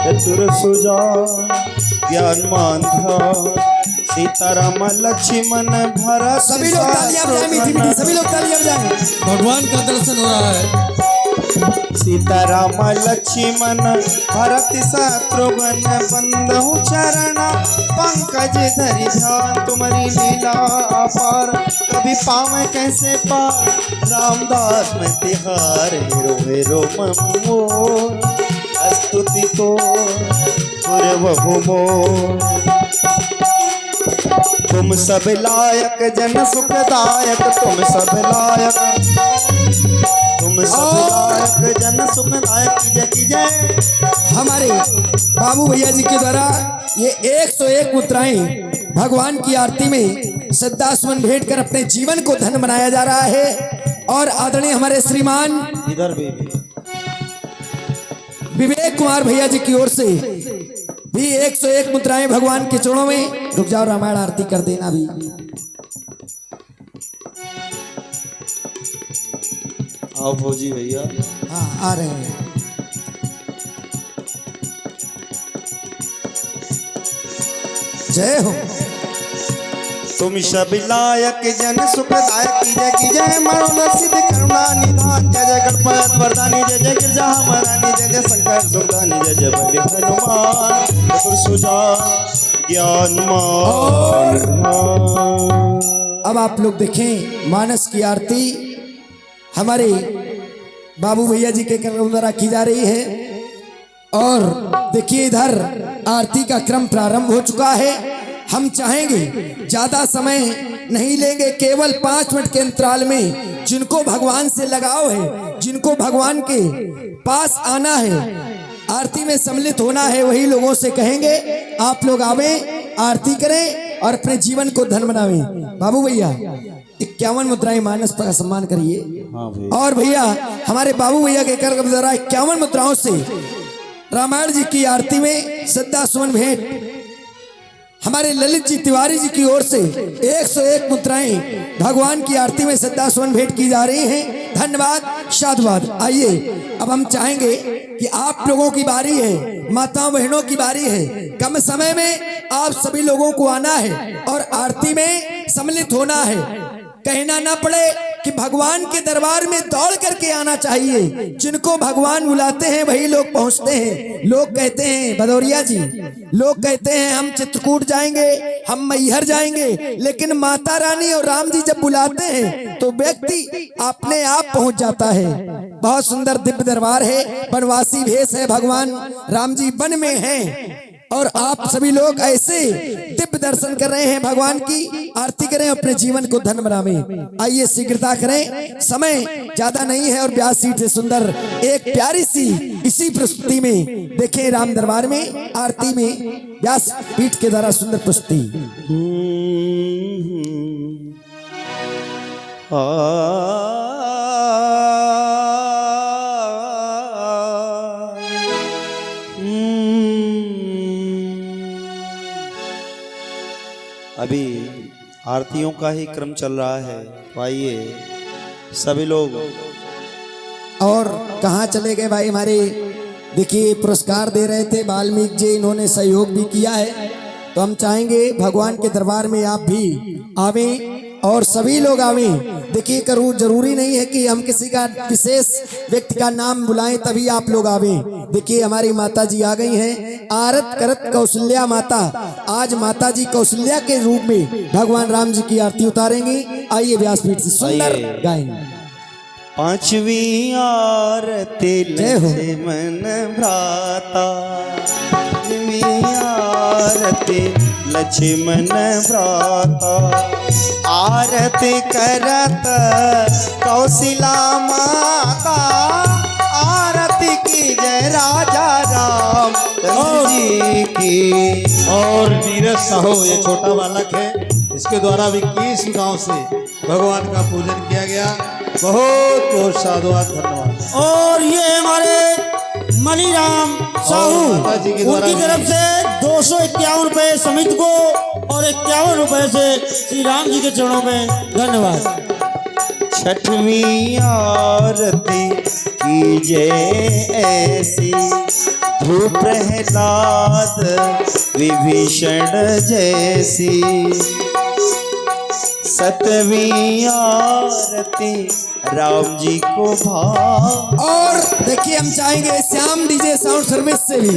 चतुर सुजा ज्ञान मान सीताराम लक्ष्मण भरत। सभी लोग तालियां बजाएं, मीठी मीठी सभी लोग तालियां बजाएं। भगवान का दर्शन हो रहा है। सीताराम लक्ष्मण भरत शत्रुघ्न बंधु चरण पंकज धरि ध्यान तुम्हारी लीला अपार। कभी पावे कैसे पार रामदास में तिहार। हेरो मोर स्तुति को पूर्व मोर। तुम सब लायक जन सुखदायक तुम सब लायक। तुम सब लायक जन सुखदायक। की जय। हमारे बाबू भैया जी के द्वारा ये 101 मुद्राएं भगवान की आरती में श्रद्धासुमन भेंट कर अपने जीवन को धन बनाया जा रहा है। और आदरणीय हमारे श्रीमान इधर भी विवेक कुमार भैया जी की ओर से भी 101 मुद्राएं भगवान के चरणों में। रुक जाओ, रामायण आरती कर देना भी। आओ फौजी भैया। हाँ, आ रहे हैं। जय हो। तुम सब लायक जन सुखदायक। की जय मरुन सिद्ध करुणा निधान। जय जय गणपत वरदानी। जय जय गिरजा महारानी। जय जय शंकर सुरदानी। जय जय बलि हनुमान चतुर सुजा ज्ञान मान। अब आप लोग देखें मानस की आरती हमारे बाबू भैया जी के क्रम द्वारा की जा रही है। और देखिए इधर आरती का क्रम प्रारंभ हो चुका है। हम चाहेंगे ज्यादा समय नहीं लेंगे, केवल 5 मिनट के अंतराल में जिनको भगवान से लगाव है, जिनको भगवान के पास आना है, आरती में सम्मिलित होना है, वही लोगों से कहेंगे आप लोग आवे, आरती करें और अपने जीवन को धन बनावें। बाबू भैया 51 मुद्राएं मानस पर सम्मान करिए। और भैया हमारे बाबू भैया के कर द्वारा 51 मुद्राओं से रामायण जी की आरती में श्रद्धा सुमन भेंट हमारे ललित जी तिवारी जी की ओर से 101 मुद्राएं भगवान की आरती में श्रद्धा सुमन भेंट की जा रही हैं। धन्यवाद, साधुवाद। आइए अब हम चाहेंगे कि आप लोगों की बारी है, माताओं बहनों की बारी है। कम समय में आप सभी लोगों को आना है और आरती में सम्मिलित होना है। कहना ना पड़े कि भगवान के दरबार में दौड़ करके आना चाहिए। जिनको भगवान बुलाते हैं वही लोग पहुंचते हैं। लोग कहते हैं भदौरिया जी, लोग कहते हैं हम चित्रकूट जाएंगे, हम मैहर जाएंगे, लेकिन माता रानी और राम जी जब बुलाते हैं तो व्यक्ति अपने आप पहुंच जाता है। बहुत सुंदर दिव्य दरबार है, वनवासी भेष है, भगवान राम जी वन में हैं और आप सभी लोग ऐसे दिव्य दर्शन कर रहे हैं। भगवान की आरती करें, अपने जीवन को धन बनावें। आइए शीघ्रता करें, समय ज्यादा नहीं है और व्यास सीट से सुंदर एक प्यारी सी इसी प्रस्तुति में देखें राम दरबार में आरती में व्यास पीठ के द्वारा सुंदर प्रस्तुति। अभी आरतियों का ही क्रम चल रहा है। तो आइए सभी लोग। और कहाँ चले गए भाई हमारे, देखिए पुरस्कार दे रहे थे वाल्मीकि जी, इन्होंने सहयोग भी किया है। तो हम चाहेंगे भगवान के दरबार में आप भी आवें और सभी लोग आवें। देखिए जरूरी नहीं है कि हम किसी का विशेष व्यक्ति का नाम बुलाएं तभी आप लोग आवें। देखिए हमारी माता जी आ गई हैं, आरत करत कौशल्या माता। आज माता जी कौशल्या के रूप में भगवान राम जी की आरती उतारेंगी। आइए व्यासपीठ से सुंदर गाएंगे। 5वीं आरती लक्ष्मण भ्राता। 5वीं आरती लक्ष्मण भ्राता। आरती करत कौशल्या माता। आरती की जय राजा राम जी की। और नीरज साहू ये छोटा बालक है, इसके द्वारा 21 गांव से भगवान का पूजन किया गया। बहुत बहुत साधुवाद, धन्यवाद। और ये हमारे मणिराम साहू उनकी तरफ से 251 रुपए समिति को और 51 रुपए से श्री राम जी के चरणों में धन्यवाद। 6वीं आरती की जय ऐसी ध्रुव प्रहलाद विभीषण जैसी, सतवीं आरती राम जी को भाव। और देखिए हम चाहेंगे श्याम डीजे साउंड सर्विस से भी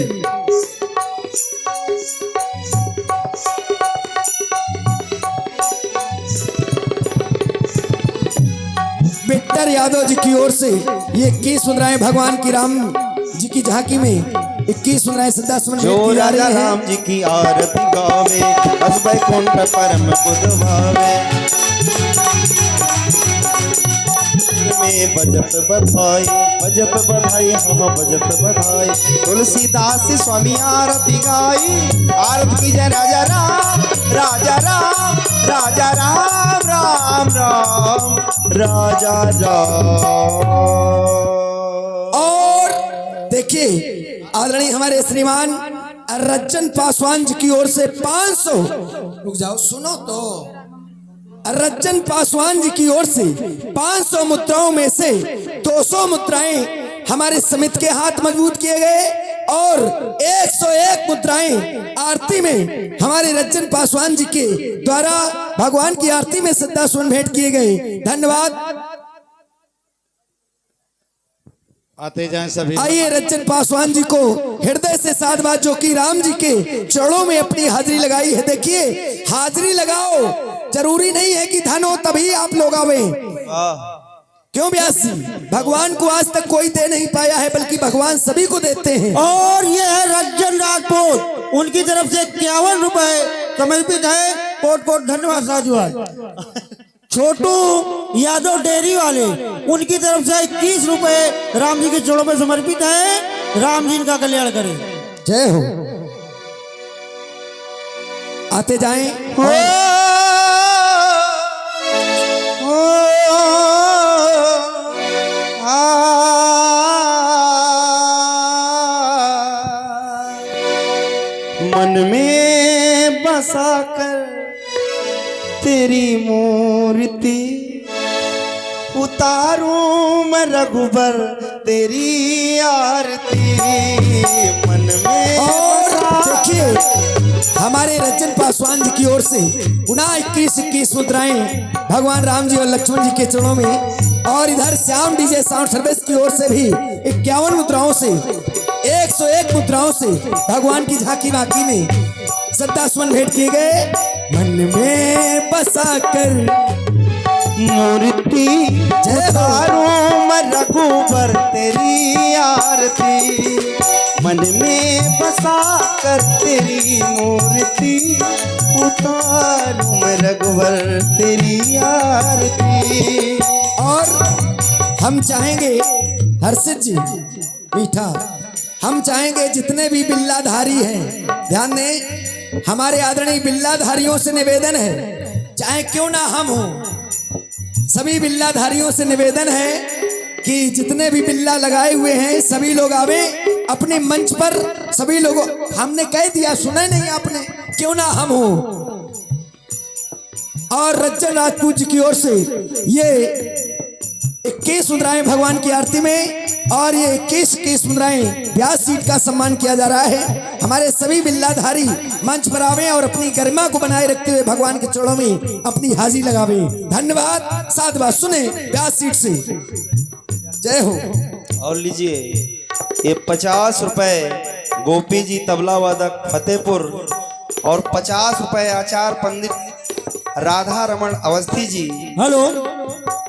विक्टर यादव जी की ओर से ये 21 मुद्राएं भगवान की राम जी की झांकी में 21 मुद्राएं सदा सुमन जो भेंट की जा राजा रही है। राम जी की आरती गावे, बस बैकुंठ परम बुध भावे। में बजत बधाई, बजत बधाई, हाँ बजत बधाई। तुलसीदास स्वामी आरती गाई, आरती की जय राजा राम, राजा राम, राजा राम, राम राम, राजा राम। और देखिए आदरणीय हमारे श्रीमान रज्जन पासवान जी की ओर से 500, रुक जाओ सुनो तो, रज्जन पासवान जी की ओर से 500 मुद्राओं में से 200 मुद्राएं हमारे समिति के हाथ मजबूत किए गए और 101 मुद्राएं आरती में हमारे रज्जन पासवान जी के द्वारा भगवान की आरती में श्रद्धा सुमन भेंट किए गए। धन्यवाद। आते जाएं सभी। आइए रज्जन पासवान जी को हृदय से साधुवाद जो कि राम जी के चरणों में अपनी हाजिरी लगाई है। देखिए हाजिरी लगाओ, जरूरी नहीं है कि धन हो तभी आप लोग आवे। क्यों व्यास जी, भगवान को आज तक कोई दे नहीं पाया है बल्कि भगवान सभी को देते हैं। और ये है रज्जन राजपूत, उनकी तरफ से 51 रुपए समर्पित है। कोट कोट धन्यवाद साधुवाद। छोटू यादव डेयरी वाले, उनकी तरफ से 21 रुपए राम जी के चरणों में समर्पित है। राम जी इनका कल्याण करें। जय हो। आते जाएं। मन में बसा कर तेरी मूर्ति उतारूं मैं रघुबर तेरी आरती। मन में और देखिए हमारे रज्जन पासवान जी की ओर से पुनः 21 मुद्राएं भगवान राम जी और लक्ष्मण जी के चरणों में, और इधर श्याम डीजे साउंड सर्विस की ओर से भी 51 मुद्राओं से 101 मुद्राओं से भगवान की झांकी वाकी में श्रद्धा सुमन भेंट किए गए। मन में बसा कर मूर्ति उतारूं मैं रघुबर तेरी आरती। मन में बसा कर तेरी मूर्ति उतारूं मैं रघुबर तेरी आरती। और हम चाहेंगे हर्षित जी मीठा, हम चाहेंगे जितने भी बिल्लाधारी हैं, ध्यान दें, हमारे आदरणीय बिल्लाधारियों से निवेदन है, चाहे क्यों ना हम हो, सभी बिल्लाधारियों से निवेदन है कि जितने भी बिल्ला लगाए हुए हैं सभी लोग आवे अपने मंच पर। सभी लोगों, हमने कह दिया, सुना नहीं आपने, क्यों ना हम हो। और रज्जन राजपूत जी की ओर से ये 21 मुद्राएं भगवान की आरती में और ये 21 मुद्राएं व्यास सीट का सम्मान किया जा रहा है। हमारे सभी बिल्लाधारी मंच पर आवे और अपनी गरिमा को बनाए रखते हुए भगवान के चरणों में अपनी हाजिरी लगावे। धन्यवाद। साधुवाद। सुने व्यास सीट से। जय हो। और लीजिए ये 50 रुपए गोपी जी तबला वादक फतेहपुर और 50 रुपए आचार्य पंडित राधा रमन अवस्थी जी। हेलो।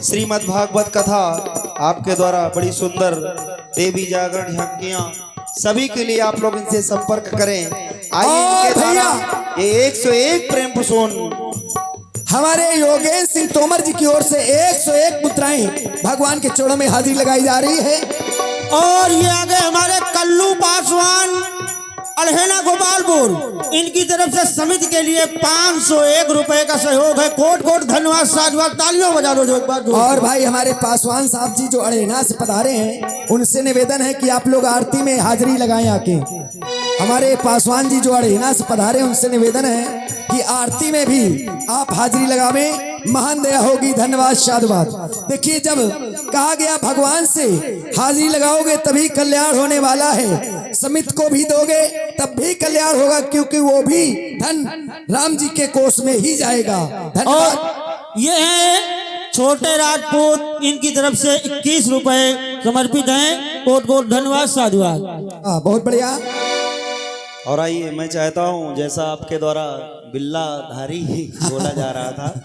श्रीमद् भागवत कथा आपके द्वारा बड़ी सुंदर देवी जागरण झांकियां सभी के लिए आप लोग इनसे संपर्क करें। आइए इनके द्वारा ये 101 प्रेम पुष्पोन हमारे योगेश सिंह तोमर जी की ओर से 101 मुद्राएं भगवान के चरणों में हाजिरी लगाई जा रही है। और ये आगे हमारे कल्लू पासवान अड़हेना गोपालपुर, इनकी तरफ से समिति के लिए 501 रुपए का सहयोग है। कोट कोट धन्यवाद साधुवाद। तालियों बजा दो जो एक बार। और भाई हमारे पासवान साहब जी जो अड़ेना से पधारे हैं, उनसे निवेदन है कि आप लोग आरती में हाजिरी लगाएं आके। हमारे पासवान जी जो अड़ेना से पधारे, उनसे निवेदन है कि आरती में भी आप हाजिरी लगावें, महान दया होगी। धन्यवाद साधुवाद। देखिए जब कहा गया भगवान से हाजिरी लगाओगे तभी कल्याण होने वाला है, समित को भी दोगे तब भी कल्याण होगा, क्योंकि वो भी धन राम जी के कोष में ही जाएगा। धन्यवाद। और ये है छोटे राजपूत, इनकी तरफ से 21 रुपए समर्पित हैं। कोट कोट धन्यवाद, साधुवाद। बहुत बढ़िया। और आइए, मैं चाहता हूँ जैसा आपके द्वारा बिल्लाधारी बोला जा रहा था,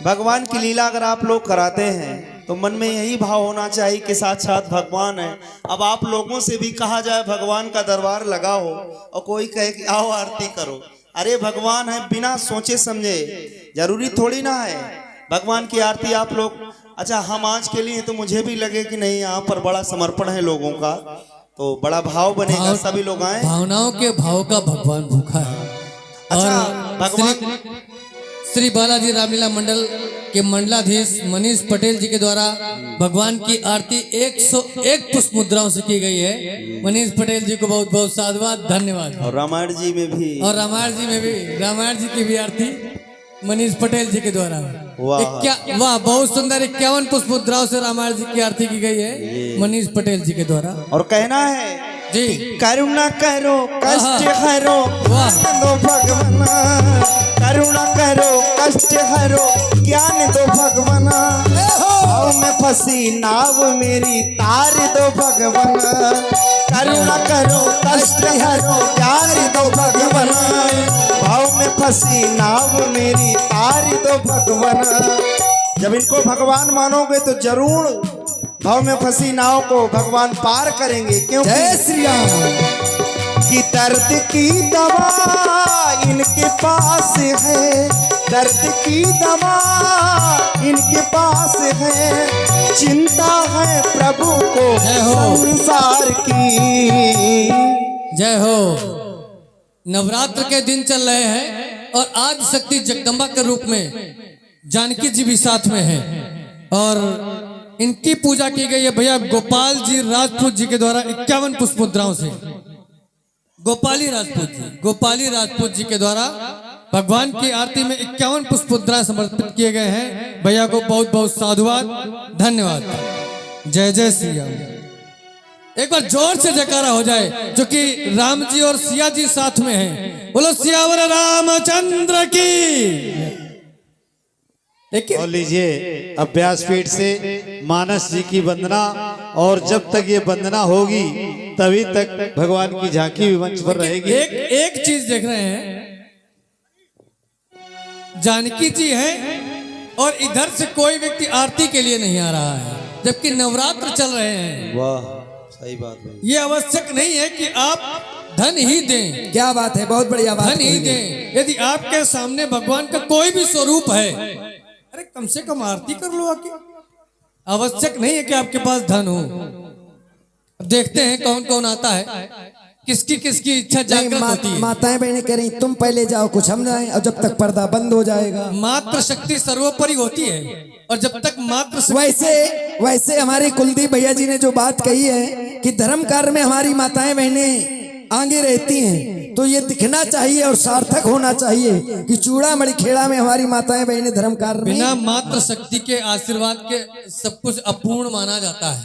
भगवान की लीला अगर आप लोग कराते हैं तो मन में यही भाव होना चाहिए कि साक्षात भगवान है। अब आप लोगों से भी कहा जाए भगवान का दरबार लगाओ और कोई कहे कि आओ आरती करो, अरे भगवान है, बिना सोचे समझे, जरूरी थोड़ी ना है भगवान की आरती आप लोग। अच्छा, हम आज के लिए तो मुझे भी लगे कि नहीं, यहाँ पर बड़ा समर्पण है लोगों का, तो बड़ा भाव बनेगा, सभी लोग आए। भावनाओं के भाव का भगवान भूखा है। अच्छा, और भगवान श्री बालाजी रामलीला मंडल के मंडलाधीश मनीष पटेल जी के द्वारा भगवान की आरती 101 पुष्प मुद्राओं से की गई है। मनीष पटेल जी को बहुत बहुत साधुवाद, धन्यवाद। और रामायण जी में भी, और रामायण जी में भी, रामायण जी की भी आरती मनीष पटेल जी के द्वारा। वाह, बहुत सुंदर 51 पुष्प मुद्राओं से रामायण जी की आरती की गई है मनीष पटेल जी के द्वारा। और कहना है जी, करुणा करो कष्ट हरो, वाह, दो भगवान, करुणा करो कष्ट हरो, ज्ञान दो भगवान, भाव में फंसी नाव मेरी तार दो भगवान, करुणा करो कष्ट हरो, ज्ञान दो भगवान, भाव में फंसी नाव मेरी तार दो भगवान। जब इनको भगवान मानोगे तो जरूर भाव में फंसी नाव को भगवान पार करेंगे, क्योंकि जय श्री राम। कि दर्द की दवा इनके पास है, दर्द की दवा इनके पास है, चिंता है प्रभु को जय हो। संसार की। जय हो। नवरात्र के दिन चल रहे हैं और आज शक्ति जगदम्बा के रूप में जानकी जी भी साथ में है और इनकी पूजा की गई है भैया गोपाल जी राजपूत जी के द्वारा 51 पुष्प मुद्राओं से। गोपाली राजपूत जी के द्वारा भगवान की आरती में 51 पुष्प मुद्रा समर्पित किए गए हैं। भैया को बहुत बहुत साधुवाद, धन्यवाद। जय जय श्री राम। एक बार जोर से जयकारा हो जाए, जो कि राम जी और सिया जी साथ में हैं। बोलो सियावर रामचंद्र की। देखिए, और लीजिए अभ्यास पीठ से मानस जी की वंदना, और जब तक ये वंदना होगी तभी तक भगवान की झांकी भी मंच पर रहेगी। एक चीज देख रहे हैं, जानकी जी हैं और इधर से कोई व्यक्ति आरती के लिए नहीं आ रहा है, जबकि नवरात्र चल रहे हैं। वाह, सही बात है। ये आवश्यक नहीं है कि आप धन ही दें, क्या बात है, बहुत बढ़िया बात धन ही कही। दें। यदि आपके सामने भगवान का कोई भी स्वरूप है, अरे कम से कम आरती कर लो आके। आवश्यक नहीं है कि आपके पास धन हो। अब देखते हैं कौन कौन आता है, किसकी किसकी इच्छा नहीं, जागृत होती है। माताएं बहनें कह रही तुम पहले जाओ, कुछ हम जाएं, और जब तक पर्दा बंद हो जाएगा। मात्र शक्ति सर्वोपरि होती है, और जब तक मात्र शक्ति वैसे हमारे कुलदीप भैया जी ने जो बात कही है कि धर्म कार्य में हमारी माताएं बहनें आगे रहती हैं, तो ये दिखना चाहिए और सार्थक होना चाहिए कि चूड़ामणि खेड़ा में हमारी माताएं बहनें धर्म कार्य में। बिना मात्र शक्ति के आशीर्वाद के सब कुछ अपूर्ण माना जाता है।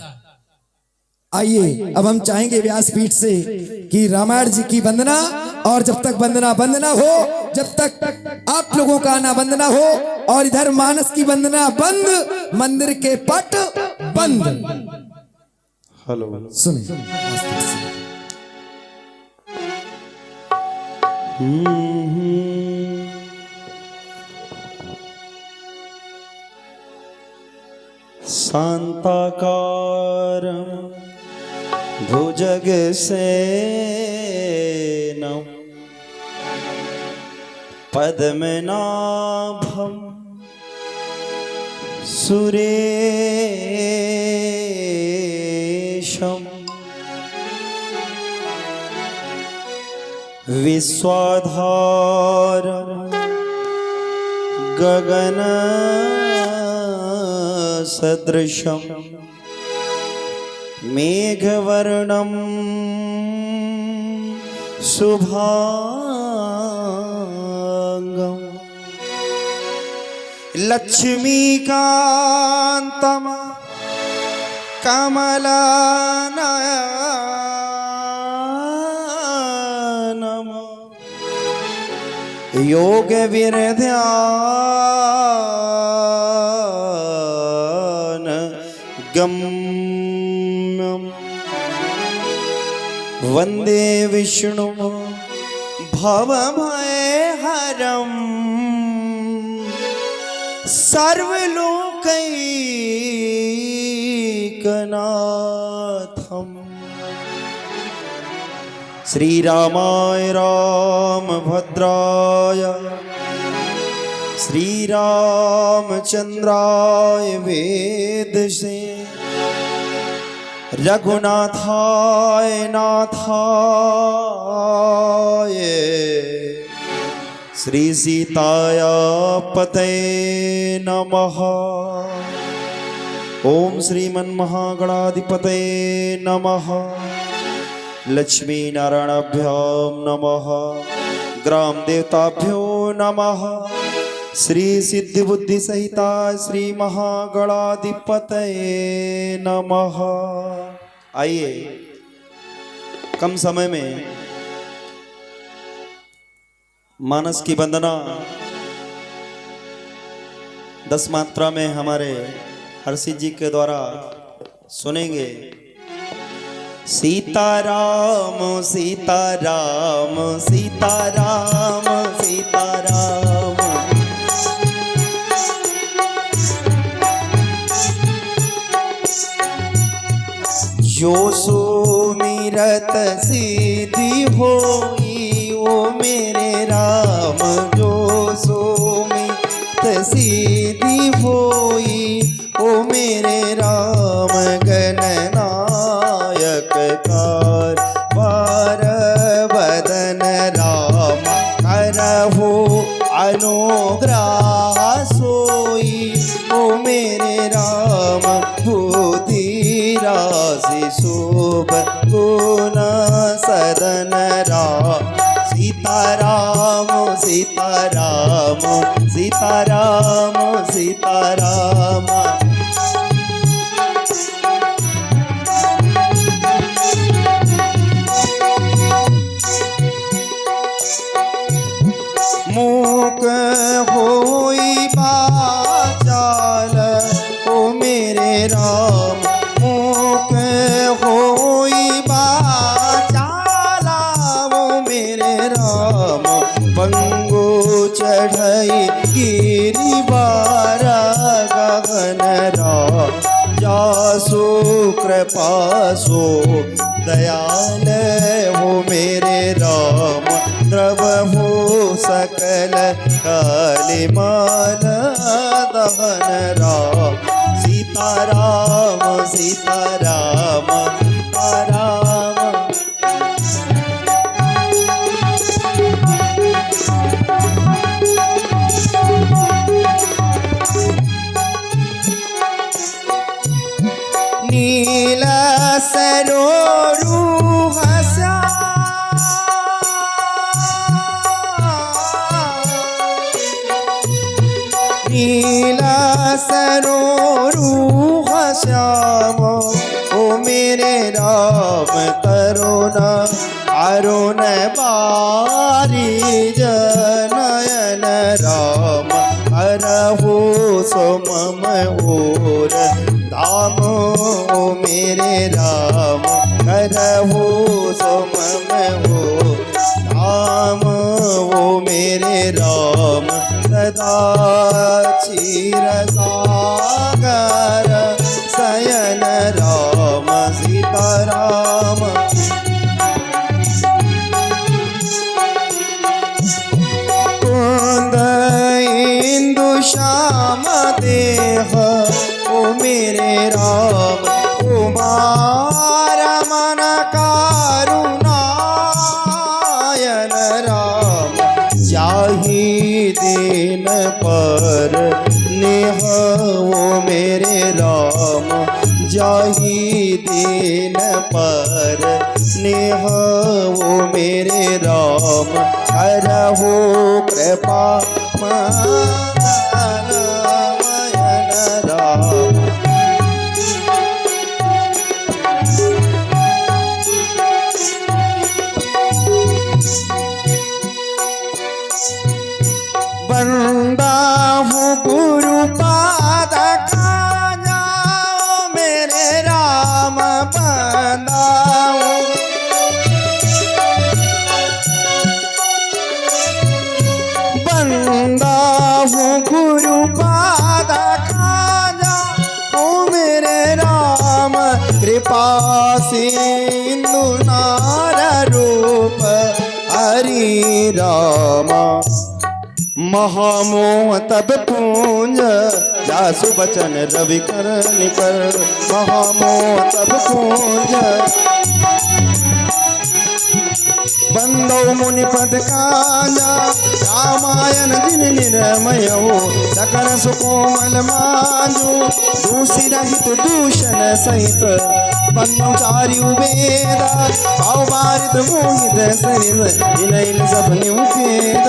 आइए, अब हम चाहेंगे व्यासपीठ से कि रामायण जी की वंदना, और जब तक वंदना बंद ना हो, जब तक आप लोगों का आना बंद ना हो, और इधर मानस की वंदना बंद, मंदिर के पट बंद। हेलो, सुनिए, शांताकारं भुजगसेनं पद्मनाभं सुरेशं विश्वाधारं गगनसदृशं मेघवर्णं शुभांगं लक्ष्मीकान्तं कमलनयनं योग वीर ध्यान गम्यम वंदे विष्णु भवभयहरम सर्वलोकैकनाथम। श्री रामाय रामभद्राय श्री रामचंद्राय वेदसे रघुनाथाय नाथाय श्री सीताया पतये नमः। ओम श्रीमन्महागणाधिपतये नमः। लक्ष्मी नारायणाभ्याम नमः। ग्राम देवताभ्यो नमः। श्री सिद्धि बुद्धि सहिता श्री महागणाधिपतये नमः। आइए कम समय में मानस की वंदना 10 मात्रा में हमारे हर्षित जी के द्वारा सुनेंगे। सीताराम सीताराम सीताराम सीताराम जो सुमिरत सिद्धि होई ओ मेरे राम। जो सुमिरत सिद्धि होई ओ मेरे राम। गणनायक कारवार बदन राम करहु अनुग्रह सोई ओ मेरे राम। बुद्धि राशि शुभ गुण सदन राम। सीताराम सीताराम सीताराम सीताराम। मूक होई बाचाल ओ मेरे राम। मूक होई बाचाल ओ मेरे राम। पंगु चढ़ई गिरिवार गगन राम। जासु कृपा सो दयाल हो मेरे राम। द्रवहु सकल कालिमाल दहन राम। सीताराम सीताराम सीताराम। नील सरोरुह नीला सरोरुह श्याम ओ मेरे राम। करुणा अरुण बारी जनयन राम। हरहु सोमम ओर धाम ओ मेरे राम। करहु सोमम ओर धाम ओ मेरे राम। सदा क्षीर सागर शयन राम। सीताराम कुंद इंदु श्याम देह ओ मेरे राम। कुमार मन कारुणायन राम। जाहि दिन पर नेह ओ मेरे राम। जाहि दिन पर नेह ओ मेरे राम। करहु कृपा मयन राम। कृपा सिंधु नार रूप हरि रामा महामोह तब पूंज जासु बचन रवि कर निकर महामोह तब पूंज बंदो मुनि पद काजा रामायण जिन निर्मय हो सकल सुकोमल मांजू दूषि रहित दूषण सहित बंदो चारि वेद भाव बारित मोहित सरित इन सब निमुखेद